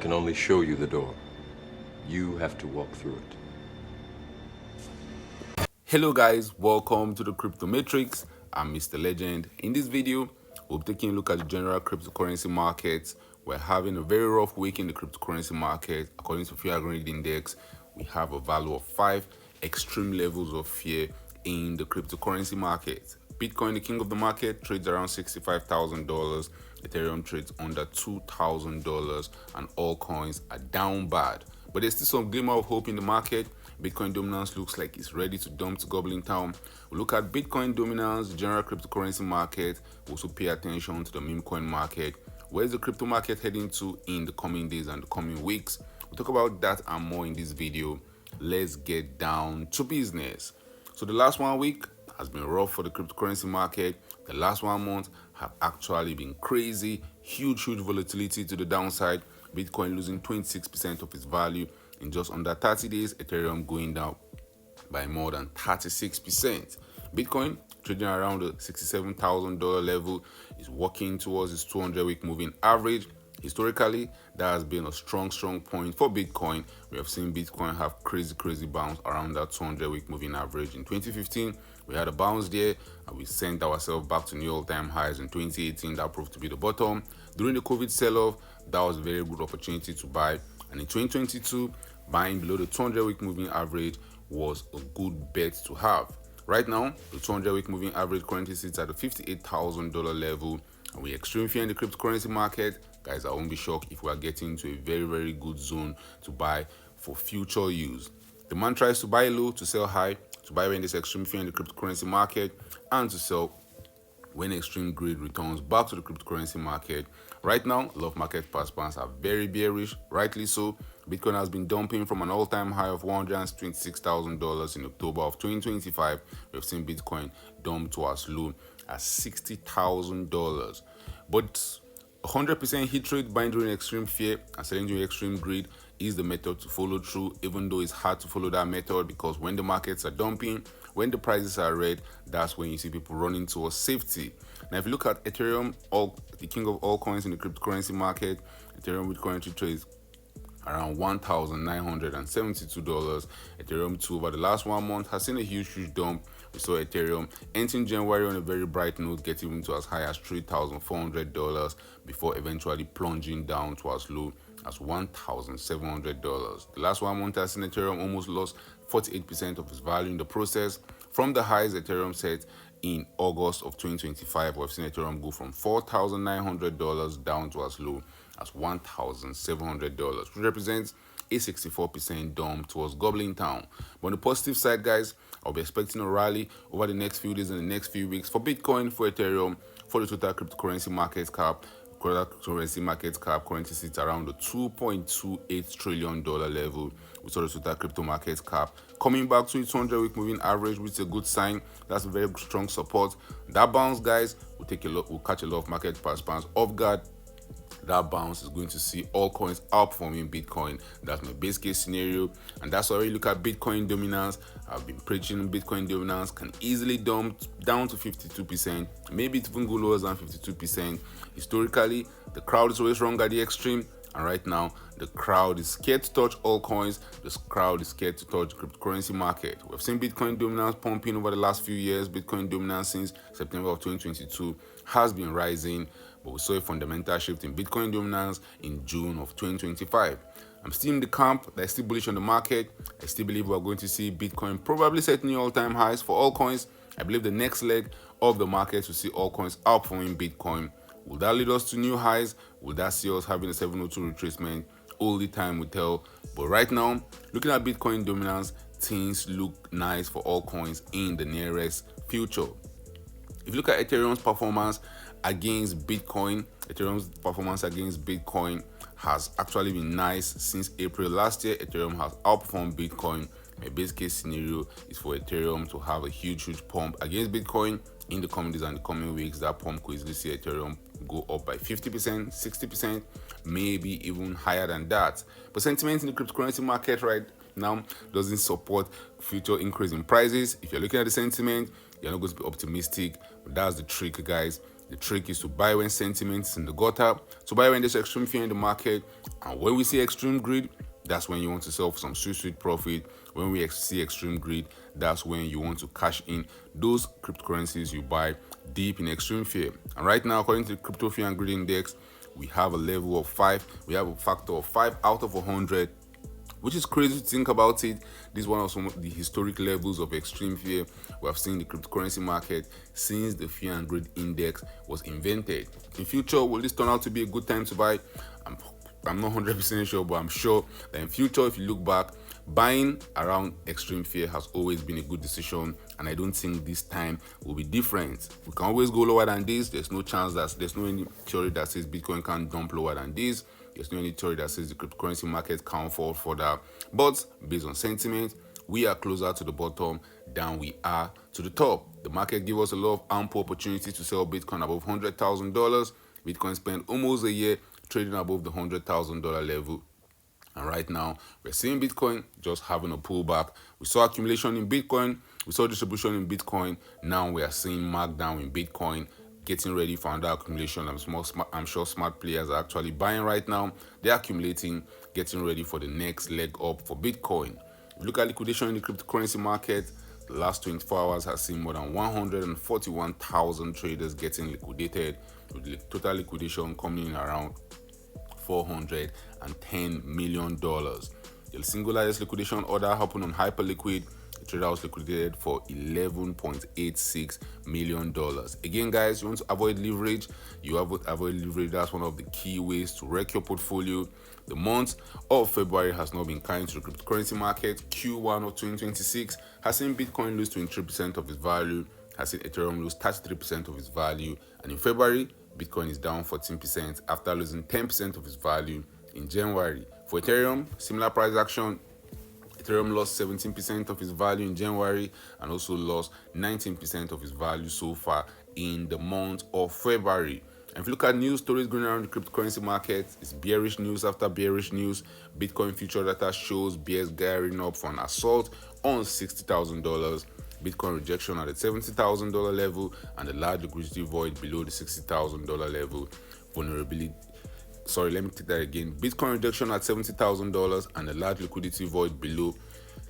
can only show you the door. You have to walk through it. Hello guys, welcome to the Crypto Matrix. I'm Mr. Legend. In this video, we'll be taking a look at the general cryptocurrency markets. We're having a very rough week in the cryptocurrency market. According to Fear Greed Index, we have a value of 5 extreme levels of fear in the cryptocurrency market. Bitcoin, the king of the market, trades around $65,000. Ethereum trades under $2,000, and all coins are down bad. But there's still some glimmer of hope in the market. Bitcoin dominance looks like it's ready to dump to Goblin Town. We look at Bitcoin dominance, the general cryptocurrency market. We also pay attention to the meme coin market. Where's the crypto market heading to in the coming days and the coming weeks? We'll talk about that and more in this video. Let's get down to business. So the last 1 week has been rough for the cryptocurrency market. The last 1 month have actually been crazy. Huge volatility to the downside. Bitcoin losing 26% of its value in just under 30 days. Ethereum going down by more than 36%. Bitcoin trading around the $67,000 level is working towards its 200-week moving average. Historically, that has been a strong point for Bitcoin. We have seen Bitcoin have crazy bounce around that 200-week moving average. In 2015, we had a bounce there and we sent ourselves back to new all-time highs. In 2018, that proved to be the bottom. During the COVID sell-off, that was a very good opportunity to buy. And in 2022, buying below the 200-week moving average was a good bet to have. Right now, the 200-week moving average currently sits at the $58,000 level, and we're extreme fear in the cryptocurrency market. Guys, I won't be shocked if we are getting into a very good zone to buy for future use. The mantra is to buy low, to sell high, to buy when there's extreme fear in the cryptocurrency market, and to sell when extreme greed returns back to the cryptocurrency market. Right now, a lot of market participants are very bearish, rightly so. Bitcoin has been dumping from an all-time high of $126,000 in October of 2025. We've seen Bitcoin dump to as low as $60,000. But 100% hit rate buying during extreme fear and selling during extreme greed is the method to follow through, even though it's hard to follow that method because when the markets are dumping, when the prices are red, that's when you see people running towards safety. Now, if you look at Ethereum, the king of all coins in the cryptocurrency market, Ethereum which currently trades around $1,972. Ethereum 2 over the last 1 month has seen a huge dump. We saw Ethereum entering January on a very bright note, getting even to as high as $3,400 before eventually plunging down to as low as $1,700. The last 1 month has seen Ethereum almost lost 48% of its value in the process. From the highs Ethereum set in August of 2025, we've seen Ethereum go from $4,900 down to as low as $1,700, which represents a 64% dump towards Goblin Town. But on the positive side, guys, I'll be expecting a rally over the next few days and the next few weeks for Bitcoin, for Ethereum, for the total cryptocurrency market cap. Cryptocurrency market cap currently sits around the $2.28 trillion level. We saw the total crypto market cap coming back to its 200-week moving average, which is a good sign. That's a very strong support. That bounce, guys, will catch a lot of market participants off guard. That bounce is going to see all coins outperforming Bitcoin. That's my base case scenario, and that's why we look at Bitcoin dominance. I've been preaching Bitcoin dominance can easily dump down to 52%, maybe even go lower than 52%. Historically, the crowd is always wrong at the extreme, and right now the crowd is scared to touch all coins. The crowd is scared to touch the cryptocurrency market. We've seen Bitcoin dominance pumping over the last few years. Bitcoin dominance since September of 2022 has been rising, but we saw a fundamental shift in Bitcoin dominance in June of 2025. I'm still in the camp that is still bullish on the market. I still believe we're going to see Bitcoin probably set new all-time highs for all coins. I believe the next leg of the market will see all coins outperforming Bitcoin. Will that lead us to new highs? Will that see us having a 702 retracement? Only time will tell. But right now, looking at Bitcoin dominance, things look nice for all coins in the nearest future. If you look at Ethereum's performance against Bitcoin, has actually been nice since April last year. Ethereum has outperformed Bitcoin. My base case scenario is for Ethereum to have a huge pump against Bitcoin in the coming days and the coming weeks. That pump could easily see Ethereum go up by 50%, 60%, maybe even higher than that. But sentiment in the cryptocurrency market right now doesn't support future increase in prices. If you're looking at the sentiment, you're not going to be optimistic. But that's the trick, guys. The trick is to buy when sentiment is in the gutter, to buy when there's extreme fear in the market, and when we see extreme greed, that's when you want to sell for some sweet profit. When we see extreme greed, that's when you want to cash in those cryptocurrencies you buy deep in extreme fear. And right now, according to the Crypto Fear and Greed Index, we have a level of 5. We have a factor of 5 out of 100, which is crazy to think about it. This is one of some of the historic levels of extreme fear we have seen in the cryptocurrency market since the Fear and Greed Index was invented. In future, will this turn out to be a good time to buy? I'm not 100% sure, but I'm sure that in future, if you look back, buying around extreme fear has always been a good decision, and I don't think this time will be different. We can always go lower than this. There's no chance that there's no any theory that says Bitcoin can't dump lower than this. There's no any theory that says the cryptocurrency market can't fall further. But based on sentiment, we are closer to the bottom than we are to the top. The market gives us a lot of ample opportunity to sell Bitcoin above $100,000. Bitcoin spent almost a year trading above the $100,000 level. And right now, we're seeing Bitcoin just having a pullback. We saw accumulation in Bitcoin. We saw distribution in Bitcoin. Now we are seeing markdown in Bitcoin, getting ready for another accumulation. I'm sure smart players are actually buying right now. They're accumulating, getting ready for the next leg up for Bitcoin. If you look at liquidation in the cryptocurrency market, the last 24 hours has seen more than 141,000 traders getting liquidated, with the total liquidation coming in around $410 million. The single largest liquidation order happened on Hyperliquid. The trader was liquidated for $11.86 million. Again, guys, you want to avoid leverage. You avoid leverage. That's one of the key ways to wreck your portfolio. The month of February has not been kind to the cryptocurrency market. Q1 of 2026 has seen Bitcoin lose 23% of its value, has seen Ethereum lose 33% of its value, and in February, Bitcoin is down 14% after losing 10% of its value in January. For Ethereum, similar price action. Ethereum lost 17% of its value in January and also lost 19% of its value so far in the month of February. And if you look at news stories going around the cryptocurrency market, it's bearish news after bearish news. Bitcoin future data shows bears gearing up for an assault on $60,000. Bitcoin rejection at the $70,000 level and a large liquidity void below the $60,000 level. Let me take that again. Bitcoin rejection at $70,000 and a large liquidity void below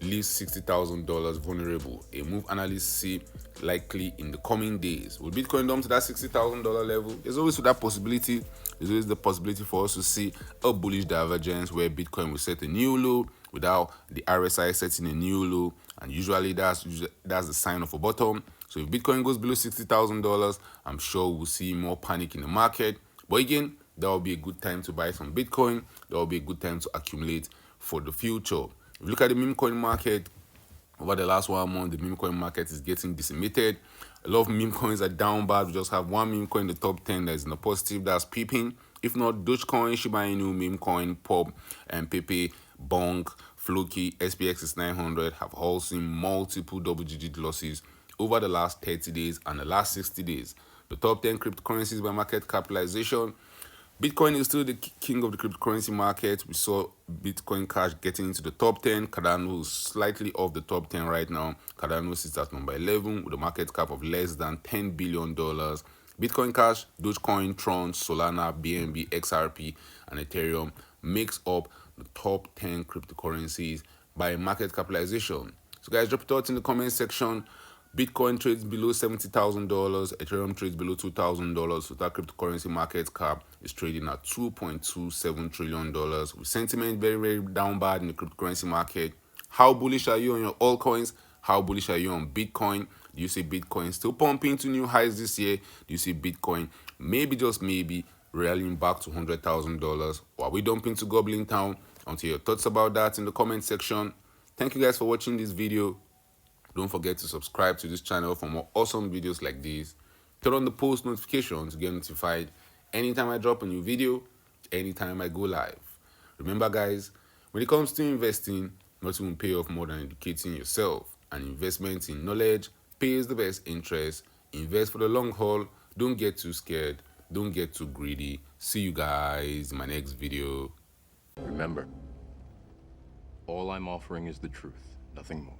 leaves $60,000 vulnerable. A move analysts see likely in the coming days. Will Bitcoin dump to that $60,000 level? There's always that possibility. There's always the possibility for us to see a bullish divergence where Bitcoin will set a new low without the RSI setting a new low, and usually that's the sign of a bottom. So if Bitcoin goes below $60,000, I'm sure we'll see more panic in the market. But again, that will be a good time to buy some Bitcoin. That will be a good time to accumulate for the future. If you look at the meme coin market, over the last 1 month, the meme coin market is getting decimated. A lot of meme coins are down bad. We just have one meme coin in the top 10 that is in the positive, that's peeping. If not, Dogecoin, Shiba Inu, meme coin, Pop, and Pepe, Bonk, Floki, SPX is 900 have all seen multiple double-digit losses over the last 30 days and the last 60 days. The top 10 cryptocurrencies by market capitalization. Bitcoin is still the king of the cryptocurrency market. We saw Bitcoin Cash getting into the top 10. Cardano is slightly off the top 10 right now. Cardano sits at number 11 with a market cap of less than $10 billion. Bitcoin Cash, Dogecoin, Tron, Solana, BNB, XRP, and Ethereum makes up the top 10 cryptocurrencies by market capitalization. So guys, drop your thoughts in the comment section. Bitcoin trades below $70,000, Ethereum trades below $2,000, so that cryptocurrency market cap is trading at $2.27 trillion, with sentiment very down bad in the cryptocurrency market. How bullish are you on your altcoins? How bullish are you on Bitcoin? Do you see Bitcoin still pumping to new highs this year? Do you see Bitcoin maybe, just maybe, rallying back to $100,000? Or are we dumping to Goblin Town? I want to hear your thoughts about that in the comment section. Thank you guys for watching this video. Don't forget to subscribe to this channel for more awesome videos like this. Turn on the post notifications to get notified anytime I drop a new video, anytime I go live. Remember guys, when it comes to investing, nothing will pay off more than educating yourself. And investment in knowledge pays the best interest. Invest for the long haul. Don't get too scared. Don't get too greedy. See you guys in my next video. Remember, all I'm offering is the truth, nothing more.